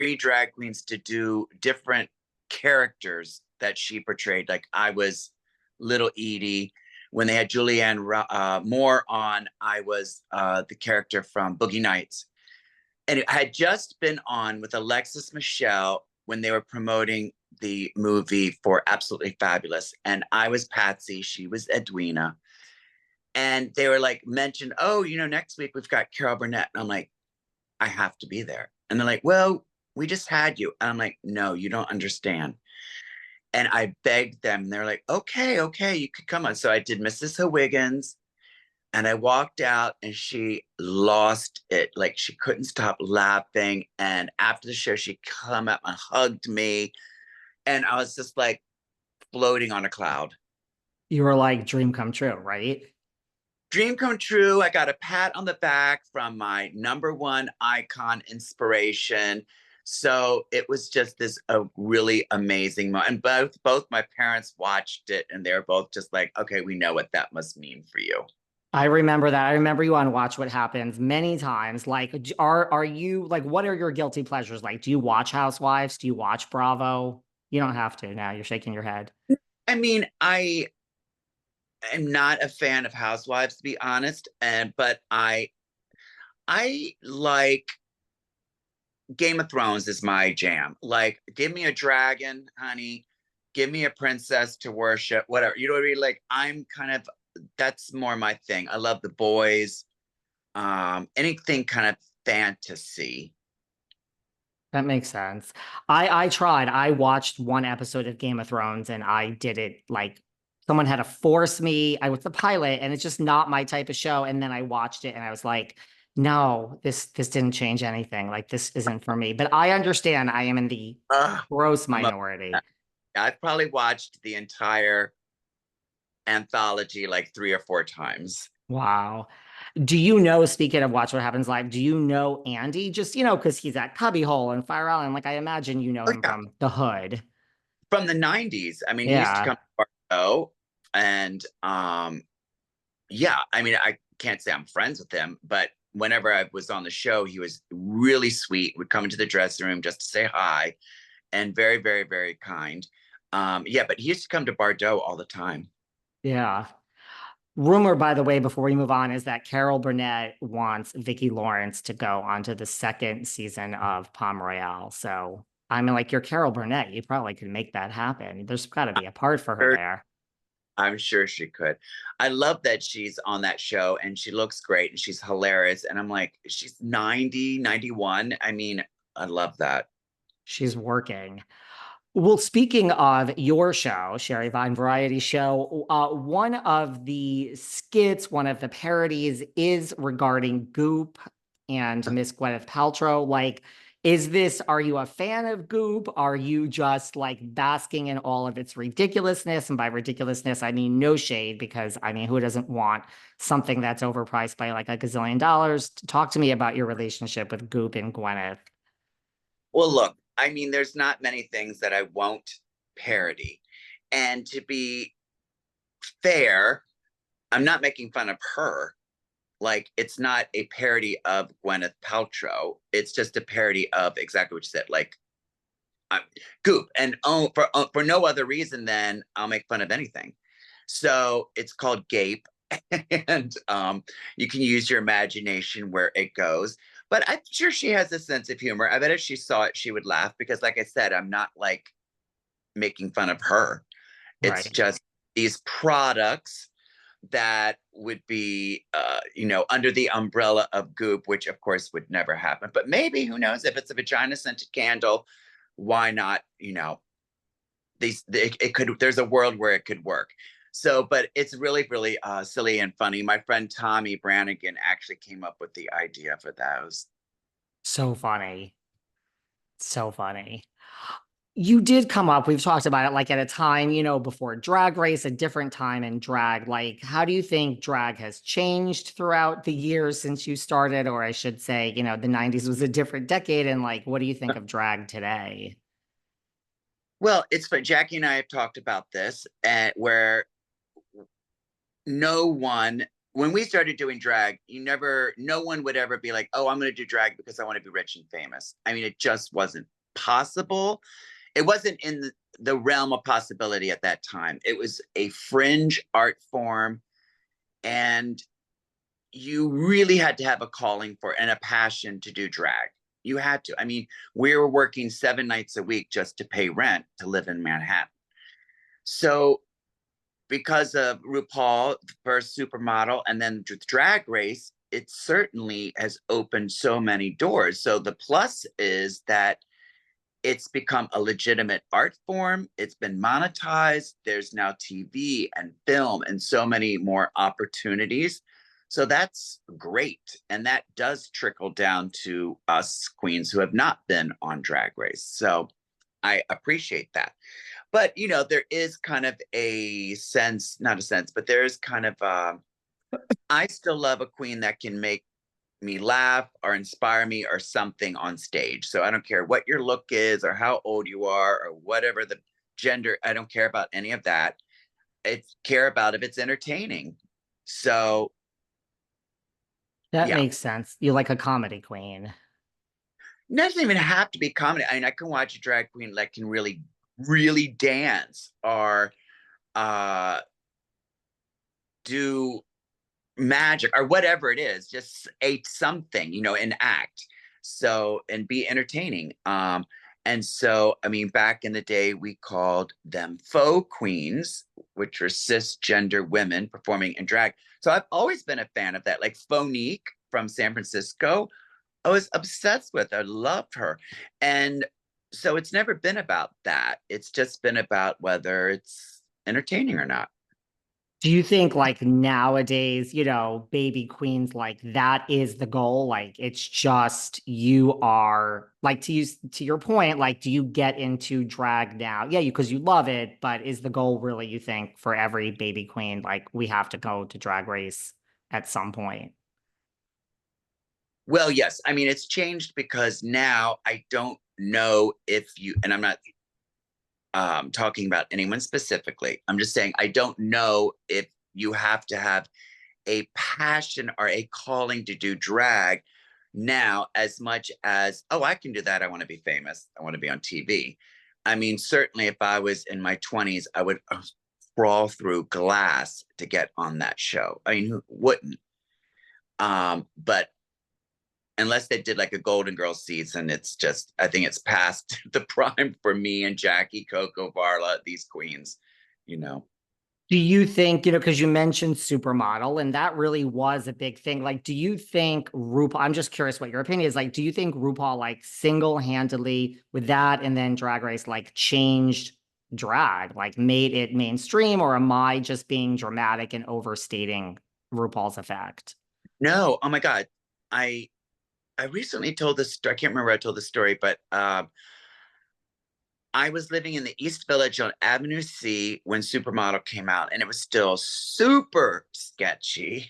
three drag queens to do different characters that she portrayed. Like I was Little Edie. When they had Julianne Moore on, I was the character from Boogie Nights. And it had just been on with Alexis Michelle when they were promoting the movie for Absolutely Fabulous. And I was Patsy, she was Edwina. And they were like, mentioned, oh, next week we've got Carol Burnett. And I'm like, I have to be there. And they're like, well, we just had you. And I'm like, no, you don't understand. And I begged them. And they're like, okay, you could come on. So I did Mrs. Higgins. And I walked out and she lost it. Like she couldn't stop laughing. And after the show, she come up and hugged me. And I was just like floating on a cloud. You were like dream come true, right? Dream come true. I got a pat on the back from my number one icon inspiration. So it was just this a really amazing moment. And both my parents watched it and they were both just like, okay, we know what that must mean for you. I remember that. I remember you on Watch What Happens many times. Like, are you like, what are your guilty pleasures? Like, do you watch Housewives? Do you watch Bravo? You don't have to now. You're shaking your head. I mean, I am not a fan of Housewives to be honest, and but I like Game of Thrones is my jam. Like, give me a dragon, honey. Give me a princess to worship, whatever. You know what I mean? Like, I'm kind of that's more my thing. I love the boys. Anything kind of fantasy. That makes sense. I tried. I watched one episode of Game of Thrones and I did it like someone had to force me. I was the pilot and it's just not my type of show. And then I watched it and I was like, no, this didn't change anything. Like this isn't for me. But I understand I am in the gross I'm a, minority. I've probably watched the entire anthology like three or four times. Wow. Do you know, speaking of Watch What Happens Live, do you know Andy? Just, because he's at Cubbyhole and Fire Island. Like I imagine you know Oh him yeah, from the hood. from the '90s. I mean, he used to Yeah. come to our show, and yeah. I mean, I can't say I'm friends with him, but whenever I was on the show, he was really sweet. Would come into the dressing room just to say hi, and very, very, very kind. Yeah, but he used to come to Bordeaux all the time. Yeah. Rumor, by the way, before we move on, is that Carol Burnett wants Vicki Lawrence to go onto the second season of Palm Royale. So I mean, like you're Carol Burnett, you probably could make that happen. There's got to be a part for her Sure, there. I'm sure she could. I love that she's on that show and she looks great and she's hilarious. And I'm like, she's 90, 91. I mean, I love that. She's working. Well, speaking of your show, Sherry Vine Variety Show, one of the skits, one of the parodies is regarding Goop and Miss Gwyneth Paltrow. Like, are you a fan of Goop? Are you just like basking in all of its ridiculousness? And by ridiculousness, I mean no shade, because I mean, who doesn't want something that's overpriced by like a gazillion dollars? Talk to me about your relationship with Goop and Gwyneth. Well, look, I mean, there's not many things that I won't parody. And to be fair, I'm not making fun of her. Like, it's not a parody of Gwyneth Paltrow. It's just a parody of exactly what you said. Like, I'm Goop, and for no other reason than I'll make fun of anything. So it's called Gape, and you can use your imagination where it goes. But I'm sure she has a sense of humor. I bet if she saw it, she would laugh because, like I said, I'm not like making fun of her. It's Right. just these products that would be, under the umbrella of Goop, which of course would never happen. But maybe, who knows, if it's a vagina scented candle, why not? It could. There's a world where it could work. So, but it's really, really silly and funny. My friend Tommy Brannigan actually came up with the idea for those. So funny. So funny. You did come up, we've talked about it, like at a time, before Drag Race, a different time in drag. Like, how do you think drag has changed throughout the years since you started? Or I should say, the 90s was a different decade. And like, what do you think of drag today? Well, it's fun. Jackie and I have talked about this, and where no one when we started doing drag, no one would ever be like, oh, I'm going to do drag because I want to be rich and famous. I mean, it just wasn't possible. It wasn't in the realm of possibility at that time. It was a fringe art form, and you really had to have a calling for and a passion to do drag. You had to. I mean, we were working 7 nights a week just to pay rent to live in Manhattan. So because of RuPaul, the first supermodel, and then Drag Race, it certainly has opened so many doors. So the plus is that it's become a legitimate art form. It's been monetized. There's now TV and film and so many more opportunities. So that's great. And that does trickle down to us queens who have not been on Drag Race. So I appreciate that. But, there is kind of a sense, not a sense, but there is kind of, I still love a queen that can make me laugh or inspire me or something on stage. So I don't care what your look is or how old you are or whatever the gender. I don't care about any of that. I care about if it's entertaining. So That yeah, makes sense. You like a comedy queen. it doesn't even have to be comedy. I mean, I can watch a drag queen that can really, really dance or do magic or whatever it is, just a something, an act. So, and be entertaining. And so, I mean, back in the day, we called them faux queens, which are cisgender women performing in drag. So I've always been a fan of that. Like Phonique from San Francisco, I was obsessed with. I loved her. And so it's never been about that. It's just been about whether it's entertaining or not. Do you think like nowadays, baby queens, like that is the goal? Like it's just you are like to your point, like do you get into drag now? Yeah, because you love it, but is the goal really, you think, for every baby queen, like we have to go to Drag Race at some point? Well, yes. I mean, it's changed because now I don't know if you, and I'm not talking about anyone specifically. I'm just saying I don't know if you have to have a passion or a calling to do drag now as much as, oh, I can do that. I want to be famous. I want to be on TV. I mean, certainly if I was in my 20s, I would crawl through glass to get on that show. I mean, who wouldn't? But unless they did like a Golden Girls season, it's just, I think it's past the prime for me and Jackie, Coco, Varla, these queens, you know. Do you think, because you mentioned supermodel and that really was a big thing. Like, do you think RuPaul, I'm just curious what your opinion is. Like, do you think RuPaul like single-handedly with that and then Drag Race like changed drag, like made it mainstream, or am I just being dramatic and overstating RuPaul's effect? No, oh my God. I I recently told this story. I can't remember I told the story, but I was living in the East Village on Avenue C when Supermodel came out, and it was still super sketchy.